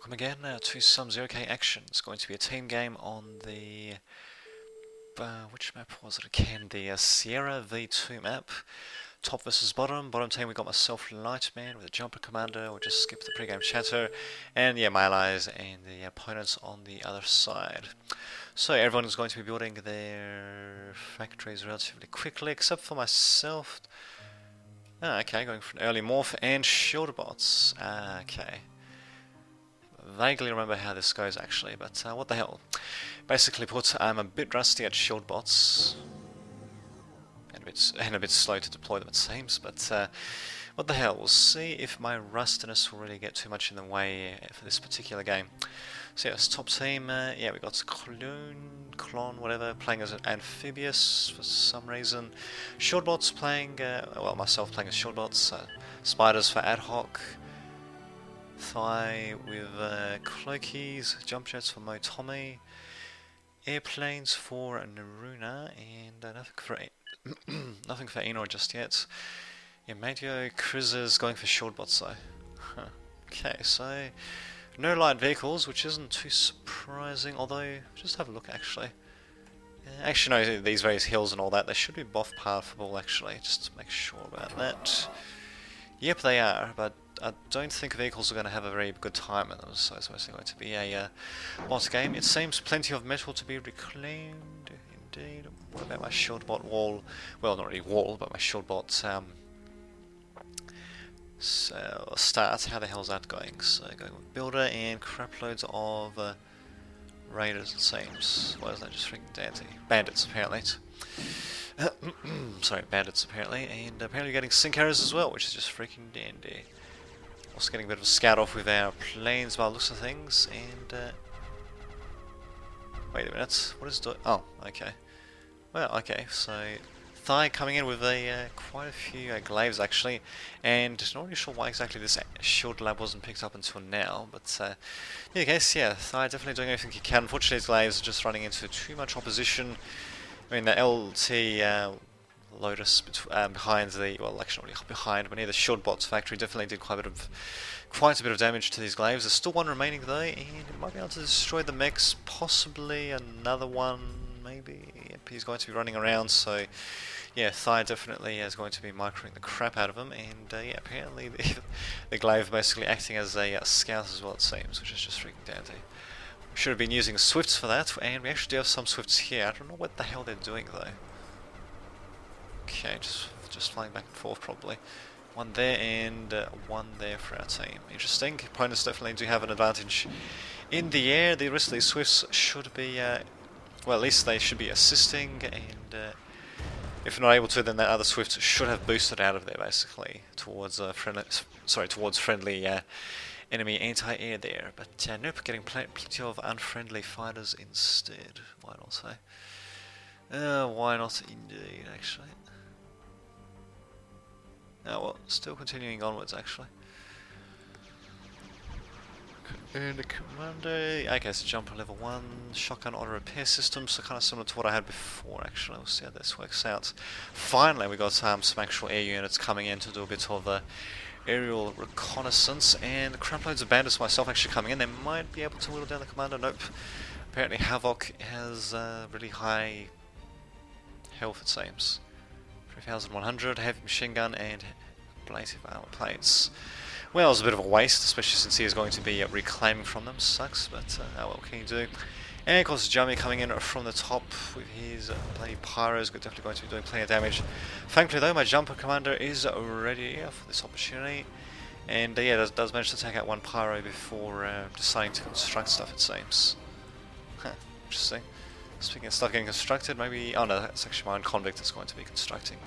Welcome again to some 0K action. It's going to be a team game on the... which map was it again? The Sierra V2 map. Top versus bottom. Bottom team we got myself, Lightman, with a jumper commander. We'll just skip the pre-game chatter. And yeah, my allies and the opponents on the other side. So everyone is going to be building their factories relatively quickly, except for myself. Okay, going for an early morph and shield bots. Okay. Vaguely remember how this goes actually, but what the hell. Basically put, I'm a bit rusty at shield bots, and a bit slow to deploy them it seems, but what the hell, we'll see if my rustiness will really get too much in the way for this particular game. So yes, top team, yeah, we got Clone, whatever, playing as an amphibious for some reason. Shield bots playing, well, myself playing as shield bots, spiders for ad hoc. Thigh with cloakies, jump jets for Motomi, airplanes for Naruna, and nothing for Enor just yet. Yeah, Mateo Cruisers going for short bots though. Okay, so no light vehicles, which isn't too surprising, although just have a look actually. Actually no, these various hills and all that, they should be buff powerful actually, just to make sure about that. Yep, they are, but I don't think vehicles are going to have a very good time in them, so it's mostly going to be a bot game. It seems plenty of metal to be reclaimed, indeed. What about my shield bot wall? Well, not really wall, but my shield bot so start. How the hell's that going? So going with builder and crap loads of raiders, it seems. Why is that just freaking dandy? Bandits, apparently. Sorry, bandits apparently, and apparently getting sync arrows as well, which is just freaking dandy. Also getting a bit of a scout off with our planes by the looks of things, and wait a minute, what is oh, okay. Well, okay, so Thigh coming in with quite a few glaives actually, and not really sure why exactly this shield lab wasn't picked up until now, but in any case, yeah, Thigh definitely doing everything he can. Unfortunately his glaives are just running into too much opposition. I mean, the LT Lotus behind the, well, actually not behind, but near the shield bots factory definitely did quite a bit of damage to these glaives. There's still one remaining though, and it might be able to destroy the mechs, possibly another one, maybe. Yep, he's going to be running around, so yeah, Thigh definitely is going to be microing the crap out of him, and yeah, apparently the glaive basically acting as a scout as well, it seems, which is just freaking dandy. Should have been using swifts for that, and we actually do have some swifts here. I don't know what the hell they're doing though. Okay, just flying back and forth probably. One there and one there for our team. Interesting. Opponents definitely do have an advantage in the air. The rest of these swifts should be, well, at least they should be assisting, and if not able to, then that other swift should have boosted out of there basically towards friendly enemy anti-air there, but nope, getting plenty of unfriendly fighters instead. Why not say? Why not indeed, actually. Oh well, still continuing onwards actually. And the commander, okay, so jumper level 1, shotgun auto repair system, so kind of similar to what I had before actually. We'll see how this works out. Finally we got some actual air units coming in to do a bit of aerial reconnaissance, and crap loads of bandits myself actually coming in. They might be able to whittle down the commander. Nope. Apparently Havoc has really high health, it seems. 3,100, heavy machine gun, and ablative armor plates. Well, it's a bit of a waste, especially since he is going to be reclaiming from them. Sucks, but oh well, what can you do? And of course, Jummy coming in from the top with his bloody pyros, definitely going to be doing plenty of damage. Thankfully though, my jumper commander is ready for this opportunity. And yeah, does manage to take out one pyro before deciding to construct stuff, it seems. Huh, interesting. Speaking of stuff getting constructed, maybe... oh no, that's actually my own convict that's going to be constructing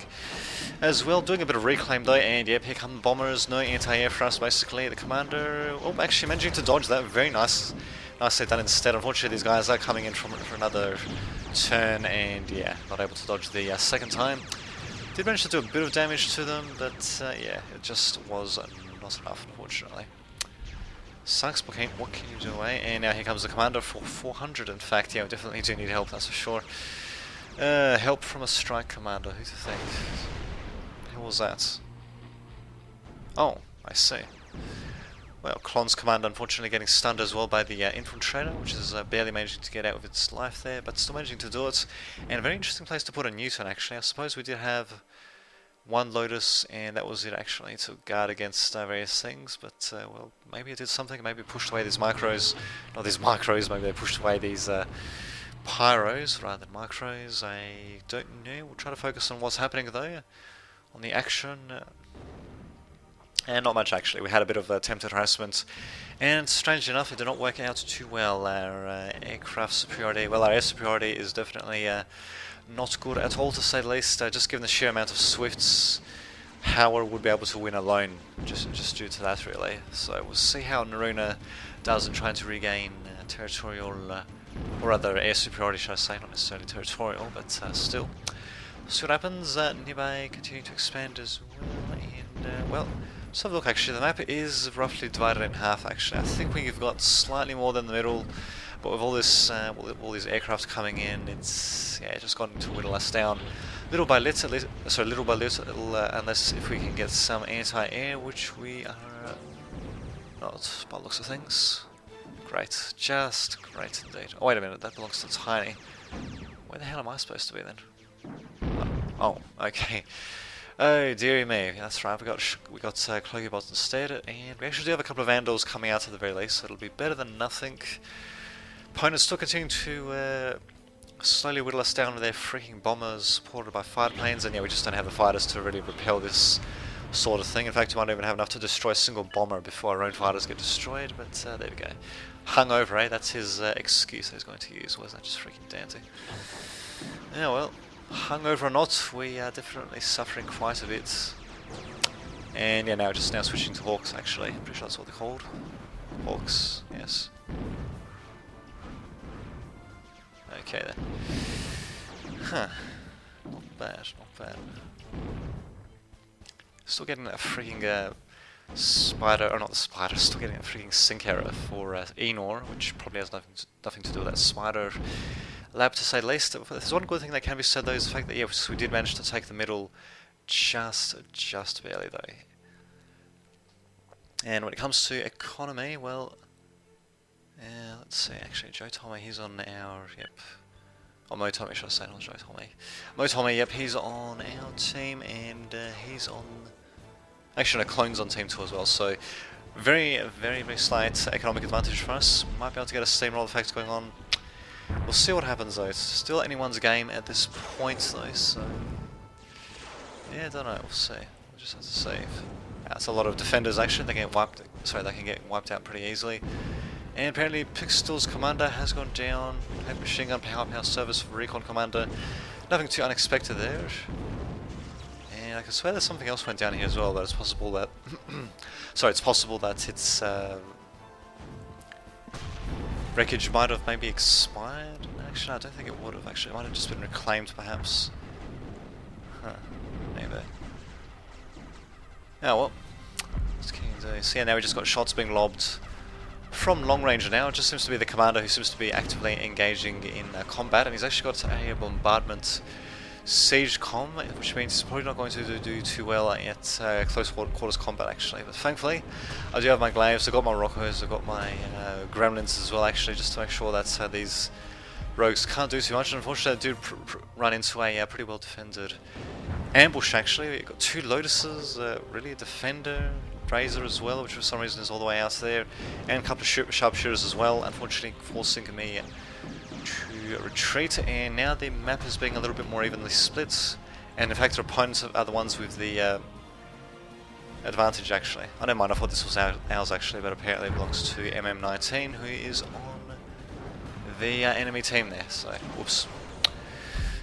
as well. Doing a bit of reclaim though, and yep, here come bombers, no anti-air for us basically. The commander, oh, actually managing to dodge that, very nice. Nicely done instead. Unfortunately these guys are coming in for another turn, and yeah, not able to dodge the second time. Did manage to do a bit of damage to them, but yeah, it just was not enough unfortunately. Sucks, but what can you do, eh? And now here comes the commander for 400. In fact, yeah, we definitely do need help, that's for sure. Help from a strike commander, who to think? Who was that? Oh, I see. Well, Klon's commander unfortunately getting stunned as well by the infiltrator, which is barely managing to get out with its life there, but still managing to do it. And a very interesting place to put a Newton actually. I suppose we did have one Lotus, and that was it actually, to guard against various things, but well, maybe it did something, maybe it pushed away these micros, not these micros, maybe they pushed away these pyros rather than micros. I don't know. We'll try to focus on what's happening though, on the action. And not much actually. We had a bit of attempted harassment, and strangely enough, it did not work out too well. Our aircraft superiority, well, our air superiority is definitely not good at all, to say the least. Just given the sheer amount of Swifts, Howard would be able to win alone, just due to that, really. So we'll see how Naruna does in trying to regain territorial, or rather air superiority, should I say, not necessarily territorial, but still. We'll see what happens. Nibai continuing to expand as well, and well. Let's have a look actually. The map is roughly divided in half actually. I think we've got slightly more than the middle, but with all this, all these aircraft coming in, it's just gotten to whittle us down little by little. Little by little, unless if we can get some anti-air, which we are not by the looks of things. Great, just great indeed. Oh wait a minute, that belongs to Tiny. Where the hell am I supposed to be then? Oh, okay. Oh dearie me, that's right, we got Cloakybots instead, and we actually do have a couple of Vandals coming out at the very least, so it'll be better than nothing. Opponents still continuing to slowly whittle us down with their freaking bombers, supported by fighter planes, and yeah, we just don't have the fighters to really repel this sort of thing. In fact, we might even have enough to destroy a single bomber before our own fighters get destroyed, but there we go. Hungover, eh? That's his excuse he's going to use, wasn't that just freaking dandy? Yeah, well. Hungover or not, we are definitely suffering quite a bit. And yeah, now switching to Hawks actually. I'm pretty sure that's what they're called. Hawks, yes. Okay then. Huh. Not bad, not bad. Still getting that freaking spider, or not the spider, still getting a freaking sync error for Enor, which probably has nothing to do with that spider lab, to say the least. There's one good thing that can be said though, is the fact that yes, we did manage to take the middle just barely though. And when it comes to economy, well, let's see, actually Joe Tommy, he's on our, yep, or Mo Tommy should I say, not Joe Tommy. Mo Tommy, yep, he's on our team, and he's on, actually no, Clone's on team 2 as well, so very slight economic advantage for us. Might be able to get a steamroll effect going on. We'll see what happens though. It's still anyone's game at this point though, so yeah, I don't know. We'll see. We'll just have to save. That's a lot of defenders actually. They can get wiped out pretty easily. And apparently Pixel's commander has gone down. Heavy machine gun power service for recon commander. Nothing too unexpected there. And I can swear that something else went down here as well. But it's possible that it's possible that its wreckage might have maybe expired. Actually, I don't think it would have. Actually, it might have just been reclaimed, perhaps. Huh? Maybe. Oh well. So yeah, now we just got shots being lobbed from long range now. It just seems to be the commander who seems to be actively engaging in combat, and he's actually got a bombardment siege comm, which means he's probably not going to do too well at close quarters combat actually. But thankfully, I do have my glaives, I've got my rockos, I've got my gremlins as well actually, just to make sure that these rogues can't do too much. And unfortunately, I do run into a pretty well defended ambush actually. We've got 2 Lotuses, really a defender, Razor as well, which for some reason is all the way out there, and a couple of sharpshooters as well, unfortunately forcing me to retreat. And now the map is being a little bit more evenly split, and in fact our opponents are the ones with the advantage actually. I don't mind, I thought this was ours actually, but apparently it belongs to MM19, who is on the enemy team there, so whoops.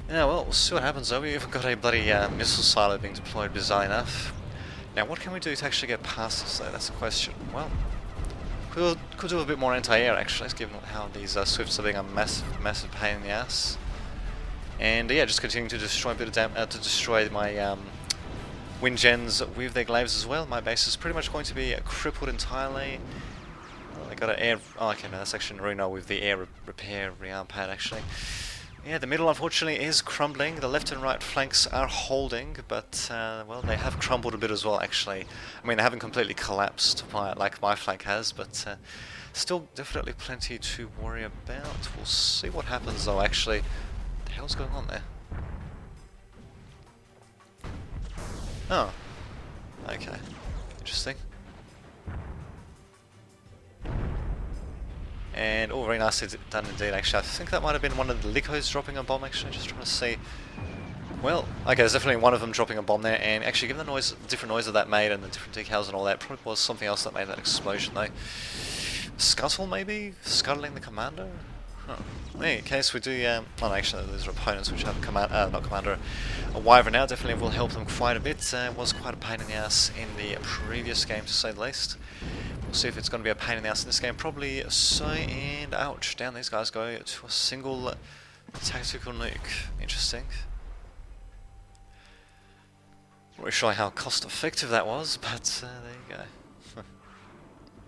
Yeah, well, we'll see what happens though. We even got a bloody missile silo being deployed, bizarre enough. Now what can we do to actually get past this though? That's the question. Well, could do a bit more anti-air actually, given how these Swifts are being a massive pain in the ass. And yeah, just continuing to destroy a bit of to destroy my wind gens with their glaives as well. My base is pretty much going to be crippled entirely. They got an air. Oh, okay, no, that's actually Naruno with the air repair rearm pad actually. Yeah, the middle unfortunately is crumbling. The left and right flanks are holding, but well, they have crumbled a bit as well. Actually, I mean, they haven't completely collapsed like my flank has, but still definitely plenty to worry about. We'll see what happens though. Actually, what the hell's going on there? Oh, okay, interesting. And very nicely done indeed. Actually, I think that might have been one of the Licos dropping a bomb. Actually, just trying to see. Well, okay, there's definitely one of them dropping a bomb there, and actually, given the noise, different noise that that made, and the different decals and all that, probably was something else that made that explosion, though. Scuttle, maybe? Scuttling the commander? Huh. In any case, we do, well, actually, those are opponents which have a not commander, a wyvern now, definitely will help them quite a bit. It was quite a pain in the ass in the previous game, to say the least. We'll see if it's going to be a pain in the ass in this game, probably so, and ouch, down these guys go to a single tactical nuke. Interesting. Not really sure how cost effective that was, but there you go.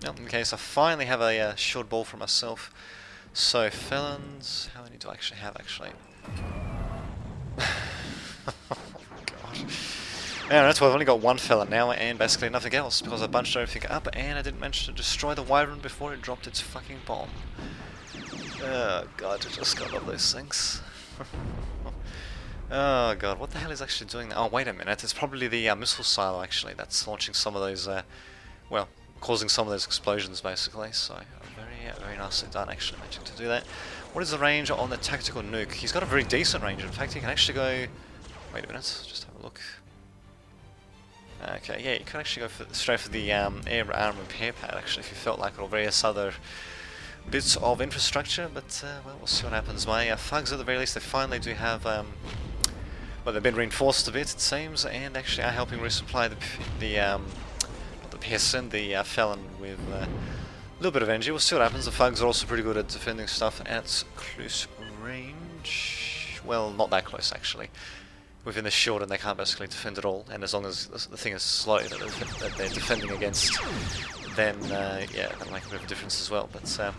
Well, in case I finally have a short ball for myself. So, felons, how many do I actually have, actually? Oh, God. Yeah, that's why I've only got one felon now, and basically nothing else, because I bunched everything up, and I didn't manage to destroy the wyvern before it dropped its fucking bomb. Oh, God, I just got all those things. Oh god, what the hell is actually doing that? Oh, wait a minute, it's probably the missile silo actually that's launching some of those, well, causing some of those explosions basically, so very nicely done actually managing to do that. What is the range on the tactical nuke? He's got a very decent range, in fact he can actually go... Wait a minute, just have a look. Okay, yeah, you can actually go straight for the air arm repair pad actually if you felt like it, or various other bits of infrastructure, but well, we'll see what happens. My thugs at the very least, they finally do have... well, they've been reinforced a bit, it seems, and actually are helping resupply the peasant, the felon, with a little bit of energy. We'll see what happens. The thugs are also pretty good at defending stuff at close range. Well, not that close, actually. Within the shield, and they can't basically defend at all, and as long as the thing is slow that they're defending against, then, yeah, that'll make a bit of a difference as well. But,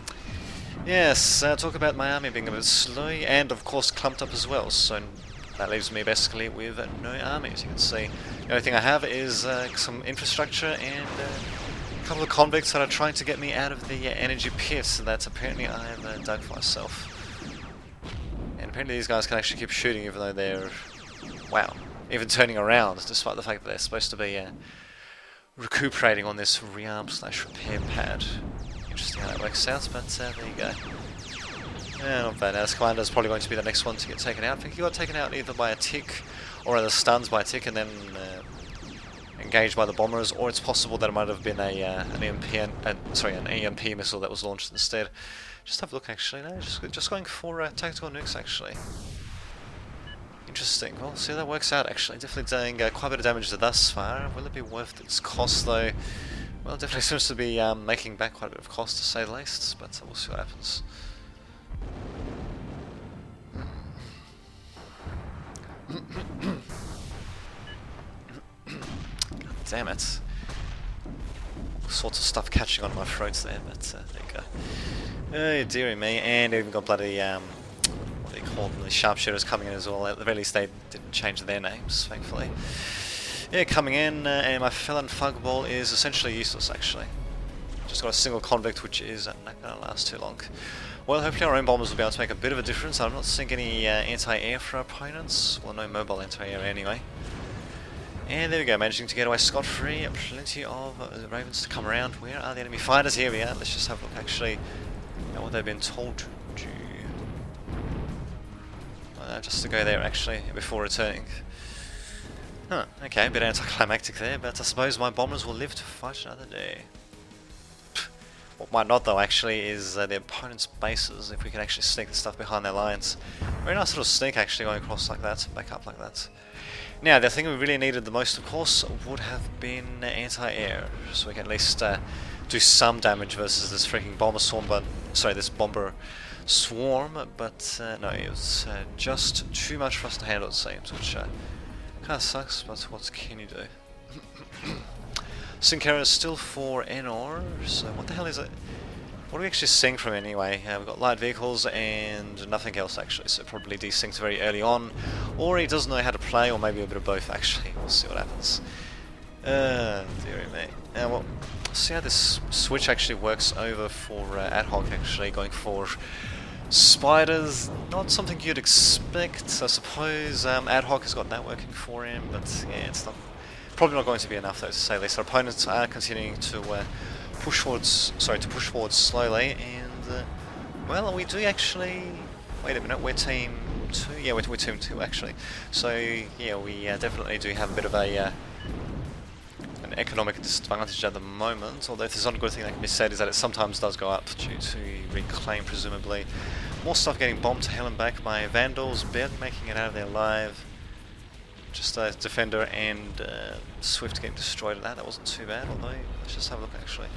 yes, talk about my army being a bit slow, and of course clumped up as well, so... That leaves me basically with no army, as you can see. The only thing I have is some infrastructure and a couple of convicts that are trying to get me out of the energy pits that apparently I have dug for myself. And apparently these guys can actually keep shooting even though they're, wow, even turning around, despite the fact that they're supposed to be recuperating on this rearm/repair pad. Interesting how that works out, but there you go. Yeah, not bad. Now, this commander is probably going to be the next one to get taken out. I think he got taken out either by a tick, or either stunned by a tick and then engaged by the bombers, or it's possible that it might have been an EMP missile that was launched instead. Just have a look, actually. No, just going for tactical nukes, actually. Interesting. Well, see how that works out, actually. Definitely doing quite a bit of damage thus far. Will it be worth its cost, though? Well, it definitely seems to be making back quite a bit of cost, to say the least, but we'll see what happens. God damn it. All sorts of stuff catching on my throat there, but there you go. Oh dearie me, and even got bloody, what do you call them, the sharpshooters coming in as well. At the very least they didn't change their names, thankfully. Yeah, coming in, and my felon fugball is essentially useless actually. Just got a single convict which is not going to last too long. Well, hopefully our own bombers will be able to make a bit of a difference. I'm not seeing any anti-air for our opponents. Well, no mobile anti-air anyway. And there we go, managing to get away scot-free. Plenty of ravens to come around. Where are the enemy fighters? Here we are. Let's just have a look actually at what they've been told to do. Just to go there actually before returning. Huh, okay, a bit anticlimactic there, but I suppose my bombers will live to fight another day. What might not though actually is their opponent's bases, if we can actually sneak the stuff behind their lines. Very nice little sneak actually going across like that, back up like that. Now the thing we really needed the most of course would have been anti-air, so we can at least do some damage versus this freaking bomber swarm, this bomber swarm, but no, it was just too much for us to handle it seems, which kinda sucks, but what can you do? Sinclair is still for NR, so what the hell is it? What are we actually seeing from it anyway? We've got light vehicles and nothing else actually, so probably desynced very early on, or he doesn't know how to play, or maybe a bit of both actually. We'll see what happens. Dearie me. Well, see how this switch actually works over for ad hoc actually, going for spiders. Not something you'd expect, I suppose. Ad hoc has got that working for him, but yeah, it's not probably not going to be enough though, to say least. Our opponents are continuing to push forwards slowly, and well, we do actually. Wait a minute, we're team 2. Yeah, we're team 2 actually. So yeah, we definitely do have a bit of a an economic disadvantage at the moment. Although if there's one good thing that can be said is that it sometimes does go up due to reclaim, presumably. More stuff getting bombed to hell and back by Vandals, barely making it out of there alive. Just a defender and Swift getting destroyed at that. That wasn't too bad, although let's just have a look actually.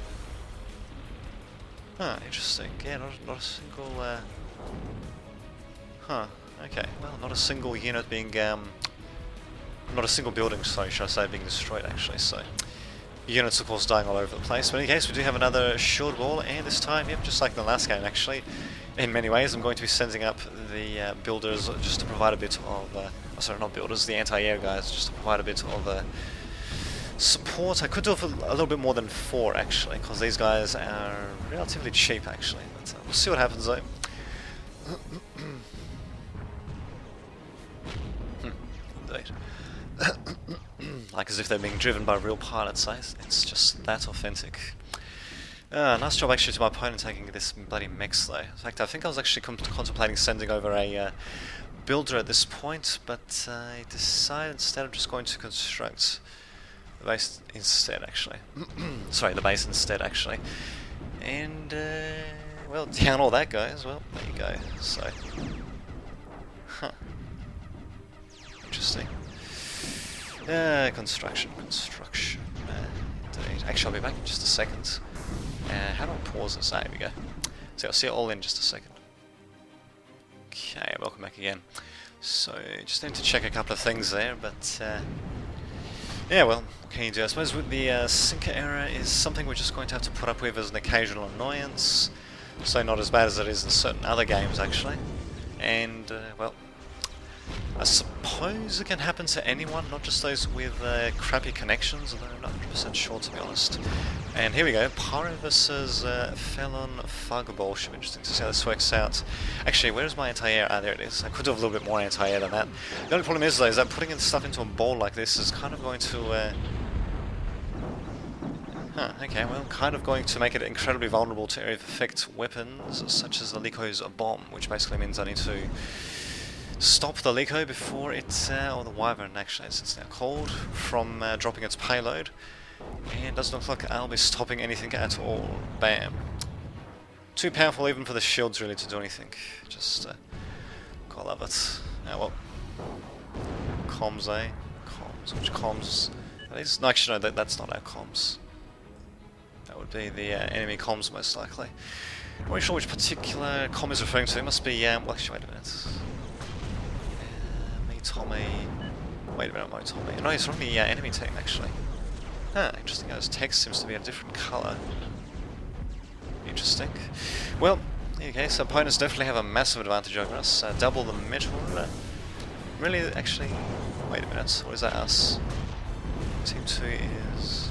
Huh, interesting. Yeah, not a single. Huh. Okay. Well, not a single unit being. Not a single building, sorry, should I say, being destroyed actually. So units, of course, dying all over the place. But in any case, we do have another shield wall, and this time, yep, just like in the last game actually. In many ways, I'm going to be sending up the builders just to provide a bit of. Sorry, not builders, the anti-air guys, just to provide a bit of support. I could do it for a little bit more than 4 actually, because these guys are relatively cheap actually. But we'll see what happens though. Indeed. Like as if they're being driven by real pilots, eh? It's just that authentic. Nice job actually to my opponent taking this bloody mix though. In fact, I think I was actually contemplating sending over a builder at this point, but I decided instead I'm just going to construct the base instead actually. Sorry, the base instead actually. And well, down all that goes. Well, there you go. So, huh. Interesting. Construction. Indeed. Actually, I'll be back in just a second. How do I pause this? There we go. So I'll see it all in just a second. Okay, welcome back again. So, just need to check a couple of things there, but yeah, well, what can you do? I suppose with the sinker error is something we're just going to have to put up with as an occasional annoyance. So not as bad as it is in certain other games, actually. And, well, I suppose it can happen to anyone, not just those with crappy connections, although I'm not 100% sure, to be honest. And here we go, Pyro versus Felon Fugball. Should be interesting to see how this works out. Actually, where's my anti-air? Ah, there it is. I could do a little bit more anti-air than that. The only problem is, though, is that putting stuff into a ball like this is kind of going to... okay, well, kind of going to make it incredibly vulnerable to area of effect weapons, such as the Lico's bomb, which basically means I need to stop the Lico before it, or the Wyvern actually, as it's now called, from dropping its payload. And it doesn't look like I'll be stopping anything at all. Bam. Too powerful even for the shields really to do anything. Just, I love it. Oh well. Comms, eh? Comms. Which comms? No, actually no, that's not our comms. That would be the enemy comms most likely. I'm not really sure which particular comm is referring to. It must be, well actually wait a minute. Tommy. Wait a minute, my Tommy. No, he's from the enemy team actually. Interesting. His text seems to be a different colour. Interesting. Well, okay, so opponents definitely have a massive advantage over us. Double the metal. Really, actually. Wait a minute. What is that? Us. Team 2 is.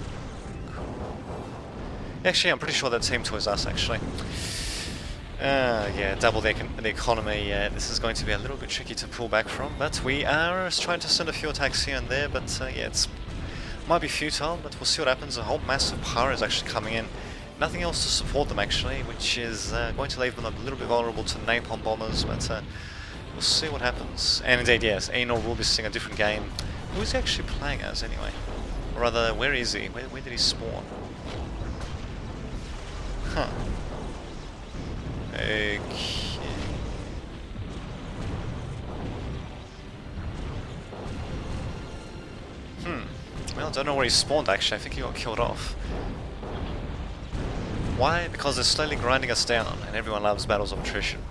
Actually, I'm pretty sure that Team 2 is us actually. Yeah, double the economy. This is going to be a little bit tricky to pull back from, but we are trying to send a few attacks here and there, but yeah, it's might be futile, but we'll see what happens. A whole massive power is actually coming in. Nothing else to support them actually, which is going to leave them a little bit vulnerable to napalm bombers, but we'll see what happens. And indeed, yes, Anor will be seeing a different game. Who is he actually playing as anyway? Or rather, where is he? Where did he spawn? Huh. Okay. Well, I don't know where he spawned actually. I think he got killed off. Why? Because they're slowly grinding us down, and everyone loves battles of attrition.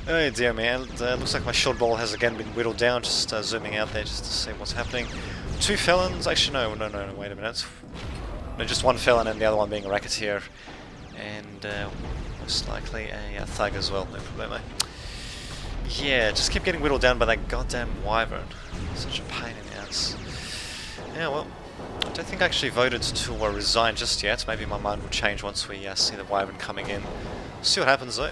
Oh dear man, looks like my shield ball has again been whittled down, just zooming out there just to see what's happening. 2 felons? Actually no, wait a minute. No, just 1 felon and the other one being a racketeer. and most likely a thug as well, no problemo. Yeah, just keep getting whittled down by that goddamn wyvern. Such a pain in the ass. Yeah, well, I don't think I actually voted to resign just yet. Maybe my mind will change once we see the wyvern coming in. See what happens though.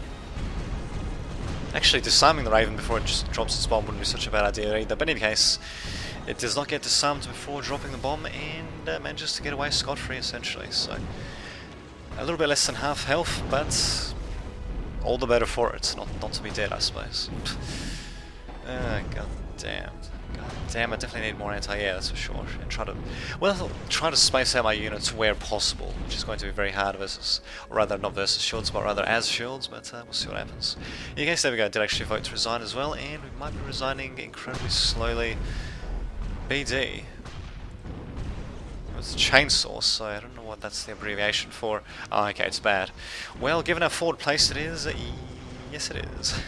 Actually, disarming the Raven before it just drops its bomb wouldn't be such a bad idea either. But in any case, it does not get disarmed before dropping the bomb and manages to get away scot-free essentially. So, a little bit less than half health, but all the better for it. Not to be dead, I suppose. God damn. God damn, I definitely need more anti-air, that's for sure. And try to space out my units where possible, which is going to be very hard versus, or rather not versus shields, but rather as shields, but we'll see what happens. In case, there we go, I did actually vote to resign as well, and we might be resigning incredibly slowly. BD. It's a chainsaw, so I don't know what that's the abbreviation for. Oh, okay, it's bad. Well, given how forward placed it is, yes it is.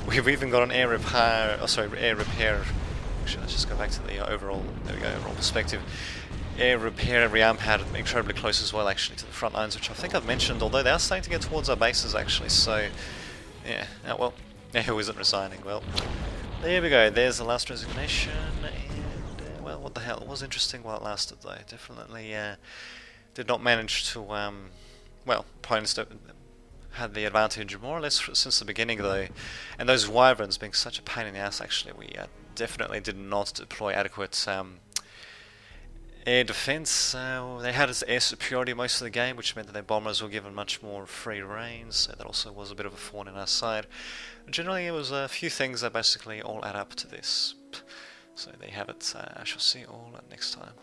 We've even got an air repair, air repair. Actually, let's just go back to the overall, there we go, overall perspective. Air repair rearm pad incredibly close as well, actually, to the front lines, which I think I've mentioned, although they are starting to get towards our bases, actually, so, yeah, well, yeah, who isn't resigning? Well, there we go, there's the last resignation, and, well, what the hell, it was interesting while it lasted, though. Definitely did not manage to, well, opponents had the advantage more or less since the beginning, though, and those wyverns being such a pain in the ass, actually, we definitely did not deploy adequate air defense. They had air superiority most of the game, which meant that their bombers were given much more free reign, so that also was a bit of a thorn in our side. Generally, it was a few things that basically all add up to this. So there you have it. I shall see you all next time.